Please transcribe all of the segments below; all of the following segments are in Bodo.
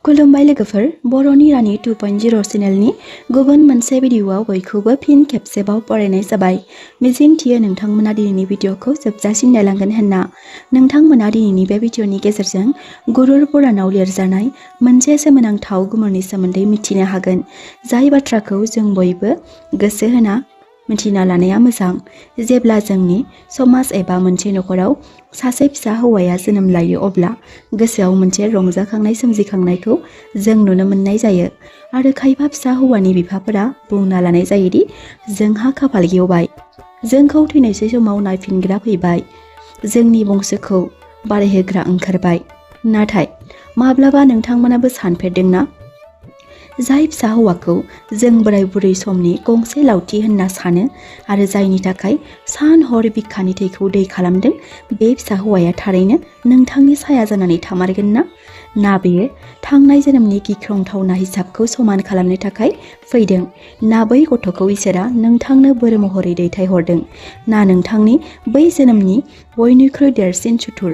खुलुमबाय लोगोफोर, बर'नि रानि 2.0 चेनेलनि गुबुन मोनसे भिडिअआव बयखौबो फिन खेबसेबाव बरायनाय जाबाय। मिजिंथियो नोंथांमोना दिनैनि भिडिअखौ जोबजासिम नायलांगोन होनना। नोंथांमोना दिनैनि बे भिडिअनि गेजेरजों गुरुर पुराणाव लिरजानाय मोनसे सोमोनांथाव गुमुरनि सोमोन्दै मिथिनो हागोन, जाय बाथ्राखौ जों बयबो गोसो होना मिथिना लानाया मोजां। जेब्ला जोंनि समाज एबा मोनसे नखराव सासे फिसा हौवाया जोनोम लायो, अब्ला गोसोआव मोनसे रंजाखांनाय सोमजिखांनायखौ जों नुनो मोननाय जायो आरो खायफा फिसा हौवानि बिफाफोरा बुंना लानाय जायोदि जोंहा खाफाल गेवबाय, जोंखौ थैनोसै समाव नायफिनग्रा फैबाय, जोंनि बंसोखौ बारायहोग्रा ओंखारबाय। नाथाय माब्लाबा नोंथांमोनाबो सानफेरदोंना, जाय फिसा हौवाखौ जों बोराय बुरै समनि गंसे लावथि होनना सानो आरो जायनि थाखाय सान हर बिखानि थैखौ दै खालामदों, बे फिसा हौवाया थारैनो नोंथांनि साया जानानै थामारगोन ना बेयो थांनाय जोनोमनि गिख्रंथावना हिसाबखौ समान खालामनो थाखाय फैदों, ना बै गथ'खौ इसोरा नोंथांनो बोर महरै दैथायहरदों, ना नोंथांनि बै जोनोमनि बयनिख्रुइ देरसिन सुथुर,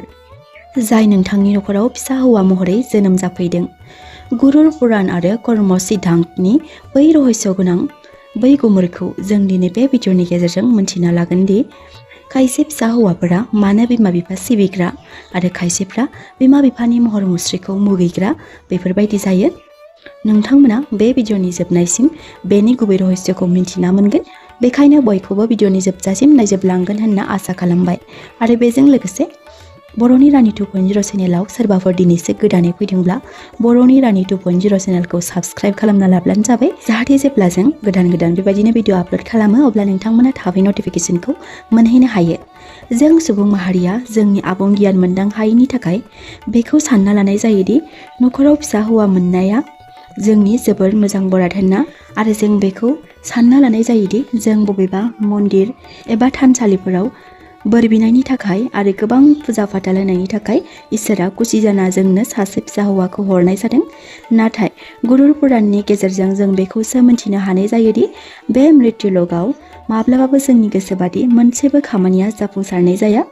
जाय नोंथांनि नखराव फिसा हौवा महरै जोनोम जाफैदों। गुरुर पुराण आरो कर्म सिद्धान्तनि बै रहस्य गोनां बै गुमुरखौ जों दिनै बे भिडिअनि गेजेरजों मिथिना लागोन दि खायसे फिसा हौवाफोरा मानो बिमा बिफा सिबिग्रा आरो खायसेफ्रा बिमा बिफानि महर मुस्रिखौ मुगैग्रा बेफोरबायदि जायो। नोंथांमोना बे भिडिअनि जोबनायसिम बेनि गुबै रहस्यखौ मिथिना मोनगोन। बेखायनो बयखौबो भिडिअनि जोबजासिम नायजोबलांगोन होनना आसा खालामबाय आरो बेजों लोगोसे बर'नि रानि 2.0 चेनेलाव सोरबाफोर दिनैसो गोदानै फैदोंब्ला बर'नि रानि 2.0 चेनेलखौ साबस्क्राइब खालामना लाब्लानो जाबाय, जाहाथे जेब्ला जों गोदान बेबायदिनो भिडिअ आपल'ड खालामो अब्ला नोंथांमोना थाबै नटिफिकेसनखौ मोनहैनो हायो। जों सुबुं माहारिया जोंनि आबुं गियान मोनदां हायैनि थाखाय बेखौ सानना लानाय जायोदि नखराव फिसा हौवा मोननाया जोंनि जोबोर मोजां बराद होनना, आरो जों बेखौ सानना लानाय जायोदि जों बबेबा मन्दिर एबा थानसालिफोराव बोर बिनायनि थाखाय आरो गोबां फुजा फाथाल होनायनि थाखाय इसोरा खुसि जाना जोंनो सासे फिसा हौवाखौ हरनाय जादों। नाथाय गुरुर पुराणनि गेजेरजों जों बेखौसो मिथिनो हानाय जायोदि बे मृत्युलोकआव माब्लाबाबो जोंनि गोसोबादि मोनसेबो खामानिया जाफुंसारनाय जाया।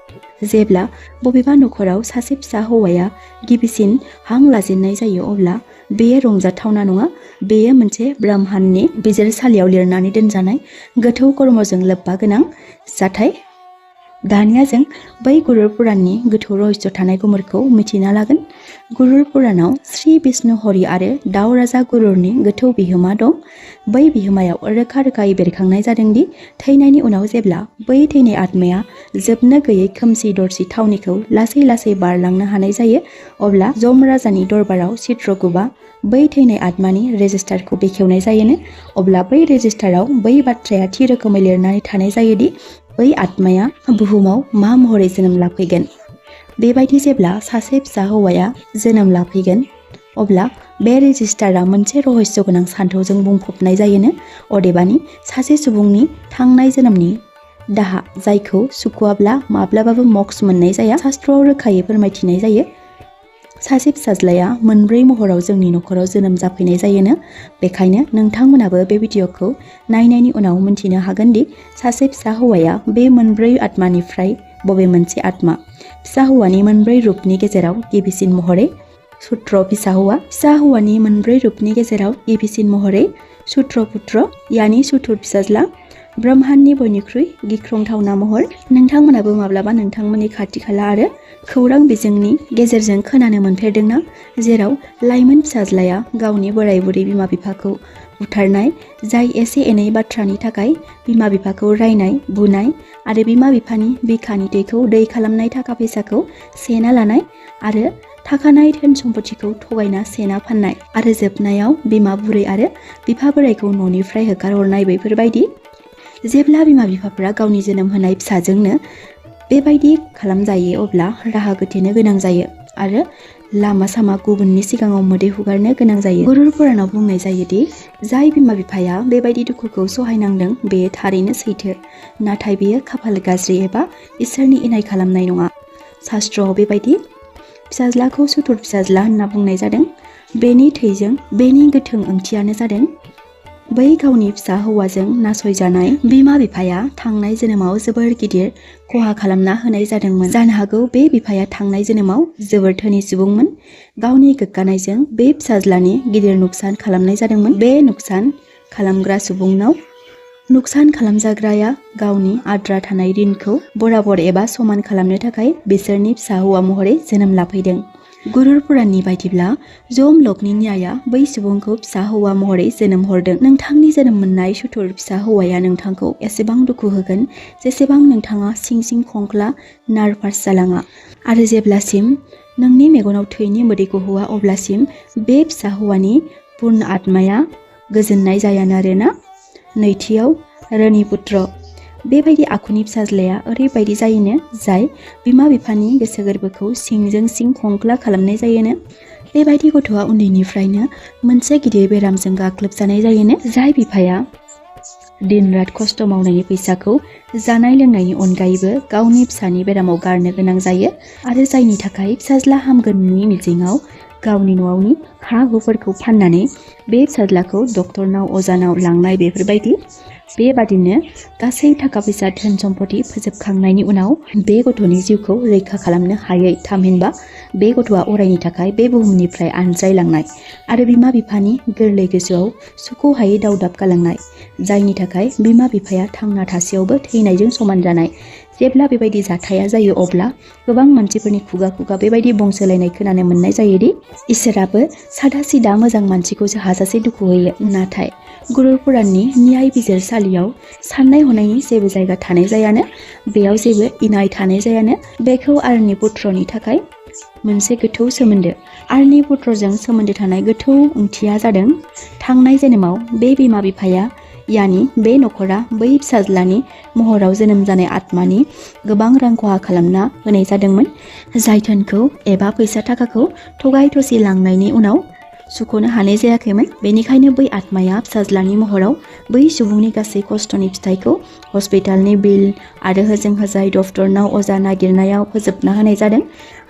जेब्ला बबेबा नखराव सासे फिसा हौवाया गिबिसिन हां लाजेननाय जायो, अब्ला बेयो रंजाथावना नङा, बेयो मोनसे ब्रह्माण्डनि बिजिरसालियाव लिरनानै दोनजानाय गोथौ कर्मजों लोब्बा गोनां जाथाय। दानिया जों बै गुरुर पुराणनि गोथौ रहस्य थानाय गुमुरखौ मिथिना लागोन। गुरुर पुराणाव श्री विष्णु हरि आरो दाउ राजा गुरुरनि गोथौ बिहोमा दं। बै बिहोमायाव रोखा रोखायै बेरखांनाय जादोंदि थैनायनि उनाव जेब्ला बै थैनाय आत्माया जोबनो गैयै खोमसि दरसि थावनिखौ लासै लासै बारलांनो हानाय जायो, अब्ला जम राजानि दरबाराव चित्रगुप्ता बै थैनाय आत्मानि रेजिस्टारखौ बेखेवनाय जायोनो। अब्ला बै रेजिस्टाराव बै बाथ्राया थि रोखोमै लिरनानै थानाय जायोदि बै आत्माया बुहुमाव मा महरै जोनोम लाफैगोन। बेबायदि जेब्ला सासे फिसा हौवाया जोनोम लाफैगोन, अब्ला बे रेजिस्टारा मोनसे रहस्य गोनां सान्थौजों बुंफबनाय जायोनो। अदेबानि सासे सुबुंनि थांनाय जोनोमनि दाहा, जायखौ सुखुवाब्ला माब्लाबाबो मोक्ष मोननाय जाया, शास्त्रआव रोखायै फोरमायथिनाय जायो। सासे फिसाज्लाया मोनब्रै महराव जोंनि नखराव जोनोम जाफैनाय जायोनो। बेखायनो नोंथांमोनाबो बे भिडिअखौ नायनायनि उनाव मिथिनो हागोन दि सासे फिसा हौवाया बे मोनब्रै आत्मानिफ्राय बबे मोनसे आत्मा। फिसा हौवानि मोनब्रै रुपनि गेजेराव गिबिसिन महरै सुत्र फिसा हौवानि मोनब्रै रुपनि गेजेराव गिबिसिन महरै सुत्र पुत्र, यानि सुथुर फिसाज्ला, ब्रह्माण्डनि बयनिख्रुइ गिख्रंथावना महर। नोंथांमोनाबो माब्लाबा नोंथांमोननि खाथि खाला आरो खौरां बिजोंनि गेजेरजों खोनानो मोनफेरदोंना, जेराव लाइमोन फिसाज्लाया गावनि बोराय बुरै बिमा बिफाखौ बुथारनाय, जाय एसे एनै बाथ्रानि थाखाय बिमा बिफाखौ रायनाय, बुनाय आरो बिमा बिफानि बिखानि थैखौ दै खालामनाय थाखा फैसाखौ सेना लानाय आरो थाखानाय धोन सम्पथिखौ थगायना सेना फाननाय आरो जोबनायाव बिमा बुरै आरो बिफा बोरायखौ न'निफ्राय होखारहरनाय बेफोरबायदि। जेब्ला बिमा बिफाफोरा गावनि जोनोम होनाय फिसाजोंनो बेबायदि खालामजायो, अब्ला राहा गोथेनो गोनां जायो आरो लामा सामा गुबुननि सिगाङाव मोदै हुगारनो गोनां जायो। गुरुर पुराणाव बुंनाय जायोदि जाय बिमा बिफाया बेबायदि दुखुखौ सहायनांदों बेयो थारैनो सैथो, नाथाय बेयो खाफाल गाज्रि एबा इसोरनि इनाय खालामनाय नङा। शास्त्रआव बेबायदि फिसाज्लाखौ सुथुर फिसाज्ला होनना बुंनाय जादों। बेनि थैजों बेनि गोथों ओंथियानो जादों बै गावनि फिसा हौवाजों नासयजानाय बिमा बिफाया थांनाय जोनोमाव जोबोर गिदिर खहा खालामना होनाय जादोंमोन। जानो हागौ बे बिफाया थांनाय जोनोमाव जोबोर धोनि सुबुंमोन। गावनि गोग्गानायजों बे फिसाज्लानि गिदिर नुकसान खालामनाय जादोंमोन। बे नुकसान खालामग्रा सुबुंनाव नुकसान खालामजाग्राया गावनि आद्रा थानाय ऋणखौ बराबर एबा समान खालामनो थाखाय बिसोरनि फिसा हौवा महरै जोनोम लाफैदों। गुरुर पुराणनि बायदिब्ला जम लकनि न्याया बै सुबुंखौ फिसा हौवा महरै जोनोम हरदों। नोंथांनि जोनोम मोननाय सुथुर फिसा हौवाया नोंथांखौ एसेबां दुखु होगोन जेसेबां नोंथाङा सिं सिं खंख्ला नार्भास जालाङा। आरो जेब्लासिम नोंनि मेगनाव थैनि मोदै गहोआ अब्लासिम बे फिसा हौवानि पुर्ण आत्माया गोजोननाय जायानो आरोना। नैथियाव रानि पुत्र। बेबायदि आखुनि फिसाज्लाया ओरैबायदि जायोनो जाय बिमा बिफानि गोसो गोरबोखौ सिंजों सिं खंख्ला खालामनाय जायोनो। बेबायदि गथ'आ उन्दैनिफ्रायनो मोनसे गिदिर बेरामजों गाग्लोबजानाय जायोनो। जाय बिफाया दिन रात खस्थ' मावनायनि फैसाखौ जानाय लोंनायनि अनगायैबो गावनि फिसानि बेरामाव गारनो गोनां जायो आरो जायनि थाखाय फिसाज्ला हामगोननि मिजिङाव गावनि न'आवनि हा हुफोरखौ फाननानै बे फिसाज्लाखौ डक्टरनाव अजानाव लांनाय बेबादिनो गासै थाखा फैसा धोन सम्पति फोजोबखांनायनि उनाव बे गथ'नि जिउखौ रैखा खालामनो हायै थामहिनबा बे गथ'आ अरायनि थाखाय बे बुहुमनिफ्राय आनज्रायलांनाय आरो बिमा बिफानि गोरलै गोसोआव सुख'हायै दावदाब गालांनाय, जायनि थाखाय बिमा बिफाया थांना थासेयावबो थैनायजों समान जानाय। जेब्ला बेबायदि जाथाया जायो अब्ला गोबां मानसिफोरनि खुगा खुगा बेबायदि बुंसोलायनाय खोनानो मोननाय जायोदि इसोराबो सादा सिदा मोजां मानसिखौसो हाजासे दुखु होयो। नाथाय गुरुर पुराणनि न्याय बिजिरसालियाव साननाय हनायनि जेबो जायगा थानाय जायानो, बेयाव जेबो इनाय थानाय जायानो। बेखौ आरनि पुत्रनि थाखाय मोनसे गोथौ सोमोन्दो। आरनि पुत्रजों सोमोन्दो थानाय गोथौ ओंथिया जादों थांनाय जोनोमाव बे बिमा बिफाया यानि बे नखरा बै फिसाज्लानि महराव जोनोम जानाय आत्मानि गोबां रां खहा खालामना होनाय जादोंमोन, जाय धोनखौ एबा फैसा थाखाखौ थगाय थसि लांनायनि उनाव सुख'नो हानाय जायाखैमोन। बेनिखायनो बै आत्माया फिसाज्लानि महराव बै सुबुंनि गासै खस्थ'नि फिथाइखौ हस्पिटालनि बिल आरो होजों होजाय डक्टरनाव अजा नागिरनायाव फोजोबना होनाय जादों।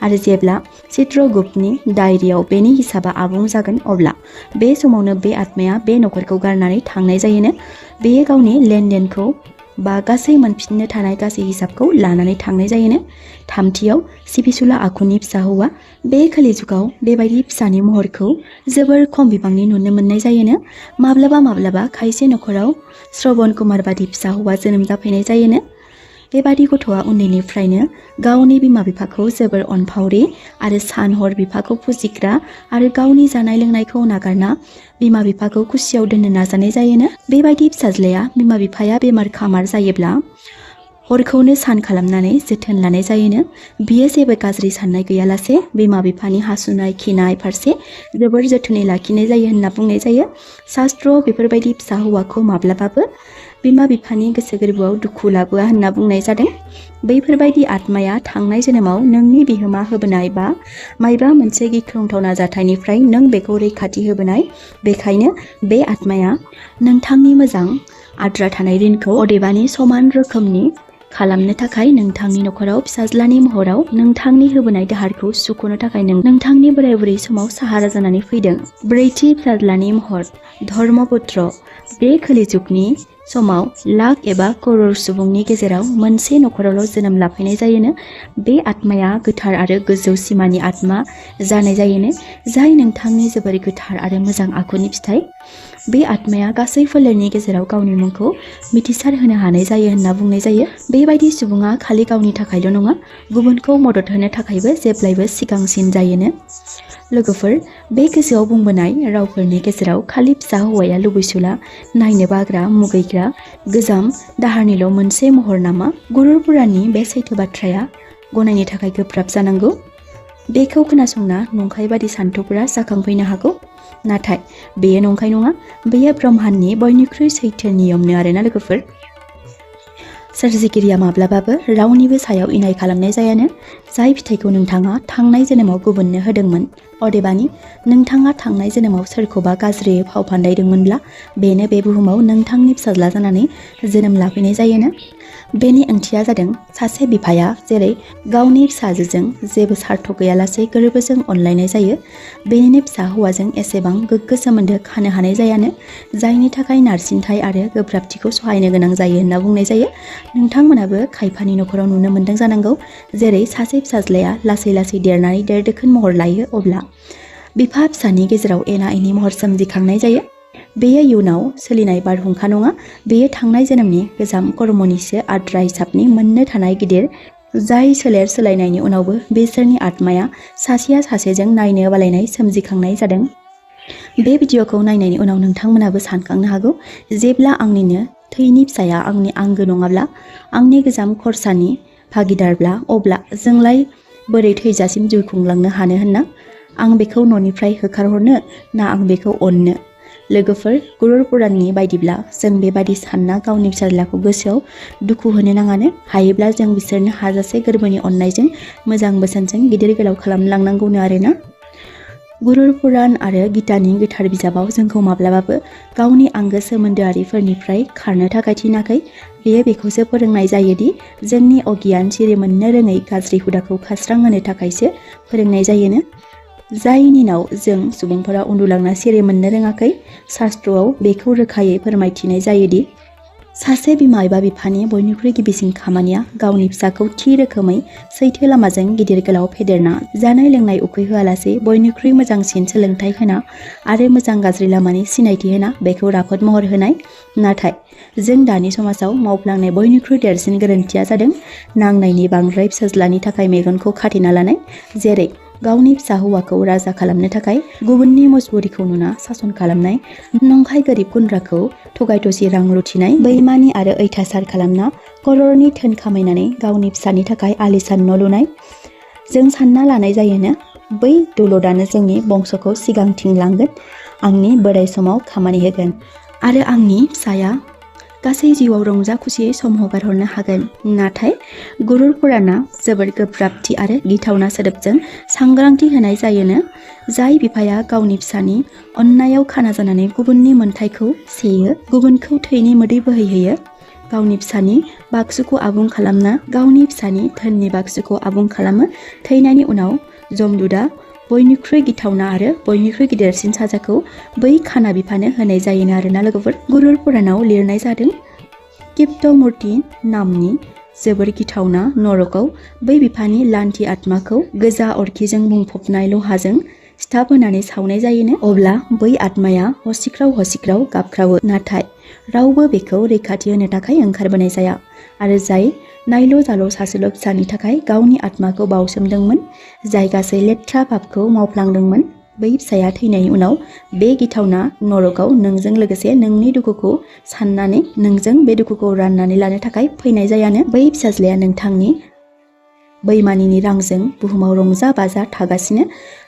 आरो जेब्ला चित्रगुप्तनि डायरियाव बेनि हिसाबा आबुं जागोन अब्ला बे समावनो बे आत्माया बे नखरखौ गारनानै थांनाय जायोनो। बेयो गावनि लेनदेनखौ बा गासै मोनफिननो थानाय गासै हिसाबखौ लानानै थांनाय जायोनो। थामथियाव सिबिसुला आखुनि फिसा हौवा। बे कलिजुगाव बेबायदि फिसानि महरखौ जोबोर खम बिबांनि नुनो मोननाय जायोनो। माब्लाबा खायसे नखराव श्रवण कुमार बादि फिसा हौवा जोनोम जाफैनाय जायोनो। बेबादि गथ'आ उन्दैनिफ्रायनो गावनि बिमा बिफाखौ जोबोर अनफावरि आरो सान हर बिफाखौ फुजिग्रा आरो गावनि जानाय लोंनायखौ नागारना बिमा बिफाखौ खुसियाव दोननो नाजानाय जायोनो। बेबायदि फिसाज्लाया बिमा बिफाया बेमार खामार जायोब्ला हरखौनो सान खालामनानै जोथोन लानाय जायोनो। बियो जेबो गाज्रि साननाय गैयालासे बिमा बिफानि हासुनाय खिनाय फारसे जोबोर जोथोनै लाखिनाय जायो होनना बुंनाय जायो। शास्त्रआव बेफोरबायदि फिसा हौवाखौ माब्लाबाबो बिमा बिफानि गोसो गोरबोआव दुखु लाबोआ होनना बुंनाय जादों। बैफोरबायदि आत्माया थांनाय जोनोमाव नोंनि बिहोमा होबोनाय बा मायबा मोनसे गिख्रंथावना जाथायनिफ्राय नों बेखौ रैखाथि होबोनाय। बेखायनो बे आत्माया नोंथांनि मोजां आद्रा थानाय ऋणखौ अदेबानि समान रोखोमनि खालामनो थाखाय नोंथांनि नखराव फिसाज्लानि महराव नोंथांनि होबोनाय दाहारखौ सुख'नो थाखाय नोंथांनि बोराय बुरै समाव साहारा जानानै फैदों। ब्रैथि फिसाज्लानि महर धर्मपुत्र। बे कलिजुगनि समाव लाख एबा करोड़ सुबुंनि गेजेराव मोनसे नखरावल' जोनोम लाफैनाय जायोनो। बे आत्माया गोथार आरो गोजौ सिमानि आत्मा जानाय जायोनो, जाय नोंथांनि जोबोर गोथार आरो मोजां आखुनि फिथाइ। बे आत्माया गासै फोलेरनि गेजेराव गावनि मुंखौ मिथिसार होनो हानाय जायो होनना बुंनाय जायो। बेबायदि सुबुङा खालि गावनि थाखायल' नङा, गुबुनखौ मदद होनो थाखायबो जेब्लायबो सिगांसिन जायोनो। लोगोफोर, बे गोजौआव बुंबोनाय रावफोरनि गेजेराव खालि फिसा हौवाया लुबैसुला, नायनो बाग्रा, मुगैग्रा, गोजाम दाहारनिल' मोनसे महर नामा? गुरुर पुराणनि बे सैथो बाथ्राया गनायनो थाखाय गोब्राब जानांगौ। बेखौ खोनासंना नंखाय बादि सान्थौफोरा जाखांफैनो हागौ, नाथाय बेयो नंखाय नङा। बेयो ब्रह्माण्डनि बयनिख्रुइ सैथो नियमनो आरोना लोगोफोर। सोरजिगिरिया माब्लाबाबो रावनिबो सायाव इनाय खालामनाय जायानो। जाय फिथाइखौ नोंथाङा थांनाय जोनोमाव गुबुननो होदोंमोन। अदेबानि नोंथाङा थांनाय जोनोमाव सोरखौबा गाज्रियै फाव फान्दायदोंमोनब्ला बेनो बे बुहुमाव नोंथांनि फिसाज्ला जानानै जोनोम लाफैनाय जायोना। बेनि ओंथिया जादों सासे बिफाया जेरै गावनि फिसाजोजों जेबो सार्थ गैयालासे गोरबोजों अनलायनाय जायो, बेनिनो फिसा हौवाजों एसेबां गोग्गो सोमोन्दो खानो हानाय जायानो, जायनि थाखाय नारसिनथाय आरो गोब्राबथिखौ सहायनो गोनां जायो होनना बुंनाय जायो। नोंथांमोनाबो खायफानि नखराव नुनो मोन्दों जानांगौ, जेरै सासे फिसाज्लाया लासै लासै देरनानै देरदोखोन महर लायो, अब्ला बिफा फिसानि गेजेराव एना एनि महर सोमजिखांनाय जायो। बेयो इयुनाव सोलिनाय बारहुंखा नङा, बेयो थांनाय जोनोमनि गोजाम कर्मनिसो आद्रा हिसाबनि मोननो थानाय गिदिर, जाय सोलेर सोलायनायनि उनावबो बिसोरनि आत्माया सासेया सासेजों नायनो बालायनाय सोमजिखांनाय जादों। बे भिडिअखौ नायनायनि उनाव नोंथांमोनाबो सानखांनो हागौ, जेब्ला आंनिनो थैनि फिसाया आंनि आंगो नङाब्ला, आंनि गोजाम खरसानि भागिदारब्ला, अब्ला जोंलाय बोरै थैजासिम जिउ खुंलांनो हानो होनना। आं बेखौ न'निफ्राय होखारहरनो ना आं बेखौ अननो? लोगोफोर, गुरुर पुराणनि बायदिब्ला जों बेबादि सानना गावनि फिसाज्लाखौ गोसोआव दुखु होनो नाङानो। हायोब्ला जों बिसोरनो हाजासे गोरबोनि अननायजों मोजां बोसोनजों गिदिर गोलाव खालामलांनांगौनो आरोना। गुरुर पुराण आरो गीतानि गोथार बिजाबाव जोंखौ माब्लाबाबो गावनि आंगो सोमोन्दोआरिफोरनिफ्राय खारनो थाखाय थिनाखै। बेयो बेखौसो फोरोंनाय जायोदि जोंनि अगियान सिरि मोननो रोङै गाज्रि हुदाखौ खास्रांहोनो थाखायसो फोरोंनाय जायोनो। जायनिनाव जों सुबुंफोरा उन्दुलांना सिरि मोननो रोङाखै। शास्त्रआव बेखौ रोखायै फोरमायथिनाय जायोदि सासे बिमा एबा बिफानि बयनिख्रुइ गिबिसिन खामानिया गावनि फिसाखौ थि रोखोमै सैथो लामाजों गिदिर गोलाव फेदेरना, जानाय लोंनाय उखैहोआलासे बयनिख्रुइ मोजांसिन सोलोंथाइ होना आरो मोजां गाज्रि लामानि सिनायथि होना बेखौ राफोद महर होनाय। नाथाय जों दानि समाजाव मावफ्लांनाय बयनिख्रुइ देरसिन गोरोन्थिया जादों नांनायनि बांद्राय फिसाज्लानि थाखाय मेगनखौ खाथेना लानाय, जेरै गावनि फिसा हौवाखौ राजा खालामनो थाखाय गुबुननि मजबुरिखौ नुना सासन खालामनाय, नंखाय गोरिब गुन्द्राखौ थगाय थसि रां लुथिनाय, बेइमानि आरो अयथासार खालामना कररनि धोन खामायनानै गावनि फिसानि थाखाय आलिशान न' लुनाय। जों सानना लानाय जायोनो बै दौलतआनो जोंनि बंस'खौ सिगांथिं लांगोन, आंनि बोराय समाव खामानि होगोन आरो आंनि फिसाया गासै जिउआव रंजा खुसियै सम हगारहरनो हागोन। नाथाय गुरुर पुराणआ जोबोर गोब्राबथि आरो गिथावना सोदोबजों सांग्रांथि होनाय जायोनो, जाय बिफाया गावनि फिसानि अननायाव खाना जानानै गुबुननि मोन्थायखौ सेयो, गुबुनखौ थैनि मोदै बोहैहोयो, गावनि फिसानि बाक्सुखौ आबुं खालामना गावनि फिसानि धोननि बाक्सुखौ आबुं खालामो, थैनायनि उनाव जमदुदआ बयनिख्रुइ गिथावना आरो बयनिख्रुइ गिदिरसिन साजाखौ बै खाना बिफानो होनाय जायोनो आरोना लोगोफोर। गुरुर पुराणाव लिरनाय जादों किप्तमुर्ति नामनि जोबोर गिथावना नरकआव बै बिफानि लान्थि आत्माखौ गोजा अरखिजों बुंफबनाय लहाजों सिथाब होनानै सावनाय जायोनो। अब्ला बै आत्माया हसिख्राव हसिख्राव गाबख्रावो, नाथाय रावबो बेखौ रैखाथि होनो थाखाय ओंखारबोनाय जाया। आरो जाय नायल' जाल' सासेल' फिसानि थाखाय गावनि आत्माखौ बावसोमदोंमोन, जाय गासै लेथ्रा पापखौ मावफ्लांदोंमोन, बै फिसाया थैनायनि उनाव बे गिथावना नरकआव नोंजों लोगोसे नोंनि दुखुखौ साननानै नोंजों बे दुखुखौ राननानै लानो थाखाय फैनाय जायानो। बै फिसाज्लाया नोंथांनि बैमानिनि रांजों बुहुमाव रंजा बाजा थागासिनो।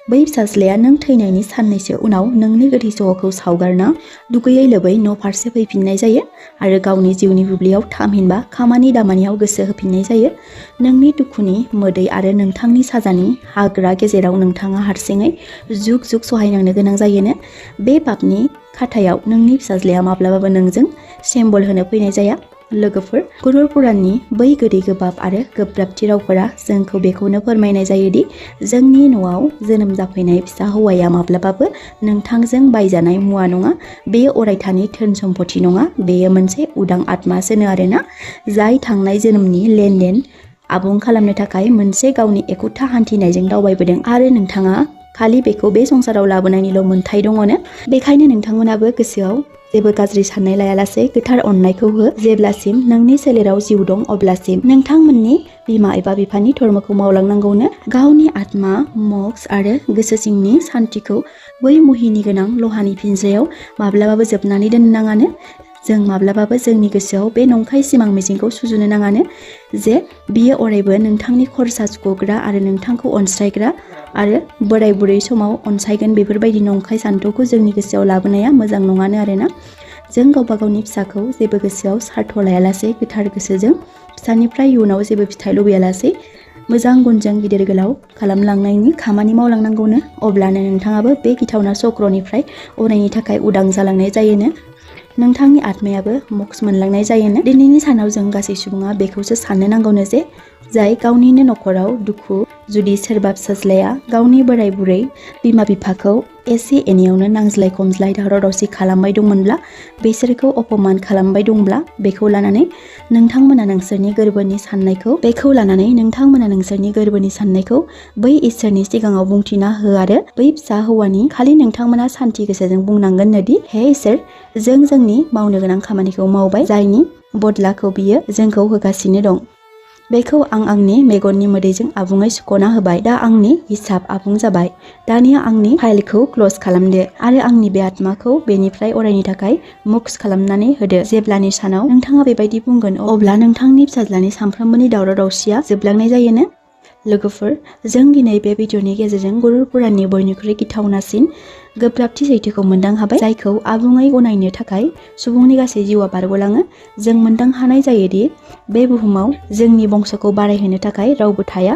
बै फिसाज्लाया नों थैनायनि साननैसो उनाव नोंनि गोथै सह'खौ सावगारना दुगैयै लोबै न' फारसे फैफिननाय जायो आरो गावनि जिउनि बुब्लियाव थामहिनबा खामानि दामानियाव गोसो होफिननाय जायो। नोंनि दुखुनि मोदै आरो नोंथांनि साजानि हाग्रा गेजेराव नोंथाङा हारसिङै जुग जुग सहायनांनो गोनां जायोनो। बे पापनि खाथायाव नोंनि फिसाज्लाया माब्लाबाबो नोंजों सेम्बल होनो फैनाय जाया। लोगोफोर, गुरुर पुराणनि बै गोदै गोबाब आरो गोब्राबथि रावफोरा जोंखौ बेखौनो फोरमायनाय जायोदि जोंनि न'आव जोनोम जाफैनाय फिसा हौवाया माब्लाबाबो नोंथांजों बायजानाय मुवा नङा, बेयो अरायथानि धोन सम्पति नङा, बेयो मोनसे उदां आत्मासोनो आरोना, जाय थांनाय जोनोमनि लेनदेन आबुं खालामनो थाखाय मोनसे गावनि एखुथा हान्थिनायजों दावबायबोदों आरो नोंथाङा खालि बेखौ बे संसाराव लाबोनायनिल' मोन्थाय दङनो। बेखायनो नोंथांमोनाबो गोसोआव जेबो गाज्रि साननाय लायालासे गोथार अननायखौ हो। जेब्लासिम नोंनि सोलेराव जिउ दं अब्लासिम नोंथांमोननि बिमा एबा बिफानि धर्मखौ मावलांनांगौनो। गावनि आत्मा, मोक्ष आरो गोसो सिंनि सान्थिखौ बै मुहिनि गोनां लहानि पिन्जरायाव माब्लाबाबो जोबनानै दोननो नाङानो। जों माब्लाबाबो जोंनि गोसोआव बे नंखाय सिमां मिजिंखौ सुजुनो नाङानो जे बियो अरायबो नोंथांनि खरसा सुख'ग्रा आरो नोंथांखौ अनसायग्रा आरो बोराय बुरै समाव अनसायगोन। बेफोरबायदि नंखाय सान्थौखौ जोंनि गोसोआव लाबोनाया मोजां नङानो आरोना। जों गावबा गावनि फिसाखौ जेबो गोसोआव सार्थ लायालासे गोथार गोसोजों फिसानिफ्राय इयुनाव जेबो फिथाइ लुबैयालासे मोजां गुनजों गिदिर गोलाव खालामलांनायनि खामानि मावलांनांगौनो अब्लानो नोंथाङाबो बे गिथावना चक्रनिफ्राय अरायनि थाखाय उदां जालांनाय जायोनो नोंथांनि आत्मायाबो मोक्ष मोनलांनाय जायोनो दिनैनि सानाव जों गासै सुबुङा बेखौसो साननो नांगौनो जे जाय गावनिनो नखराव दुखु जुदि सोरबा फिसाज्लाया गावनि बोराय बुरै बिमा बिफाखौ एसे एनैयावनो नांज्लाय खमज्लाय दावराव दावसि खालामबाय दंमोनब्ला बिसोरखौ अपमान खालामबाय दंब्ला बेखौ लानानै नोंथांमोना नोंसोरनि गोरबोनि साननायखौ बै इसोरनि सिगाङाव बुंथिना हो आरो बै फिसा हौवानि खालि नोंथांमोना सान्थि गोसोजों बुंनांगोन दि हे इसोर जों जोंनि मावनो गोनां खामानिखौ मावबाय जायनि बदलाखौ बियो जोंखौ होगासिनो दं बेखौ आं आंनि मेगननि मोदैजों आबुङै सुख'ना होबाय दा आंनि हिसाब आबुं जाबाय दानिया आंनि फाइलखौ क्ल'ज खालामदो आरो आंनि बे आत्माखौ बेनिफ्राय अरायनि थाखाय मोक्ष खालामनानै होदो जेब्लानि सानाव नोंथाङा बेबायदि बुंगोन अब्ला नोंथांनि फिसाज्लानि सानफ्रोमबोनि दावराव दावसिया जोबलांनाय जायोनो लोगोफोर जों दिनै बे भिडिअनि गेजेरजों गुरुर पुराणनि बयनिख्रुइ गिथावनासिन गोब्राबथि सैथोखौ मोनदां हाबाय जायखौ आबुङै गनायनो थाखाय सुबुंनि गासै जिउआ बारग'लाङो जों मोनदां हानाय जायोदि बे बुहुमाव जोंनि बंसखौ बारायहोनो थाखाय रावबो थाया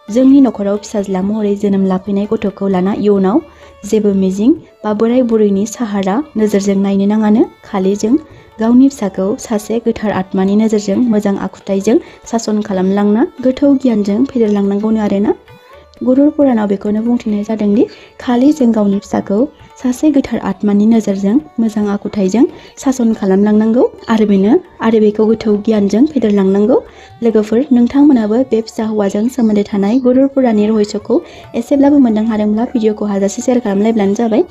जोंनि नखराव फिसाज्ला महरै जोनोम लाफैनाय गथ'खौ लाना इयुनाव जेबो मिजिं बा बोराय बुरैनि साहारा नोजोरजों नायनो नाङानो खालि जों गावनि फिसाखौ सासे गोथार आत्मानि नोजोरजों मोजां आखुथाइजों सासन खालामलांना गोथौ गियानजों फेदेरलांनांगौनो आरोना गुरुर पुराणाव बेखौनो बुंथिनाय जादोंदि खालि जों गावनि फिसाखौ सासे गोथार आत्मानि नोजोरजों मोजां आखुथाइजों सासन खालामलांनांगौ आरो बेखौ गोथौ गियानजों फेदेरलांनांगौ लोगोफोर नोंथांमोनाबो बे फिसा हौवाजों सोमोन्दो थानाय गुरुर पुराणनि रहस्यखौ एसेब्लाबो मोनदां हादोंब्ला भिडिअखौ हाजासे शेयार खालामलायब्लानो जाबाय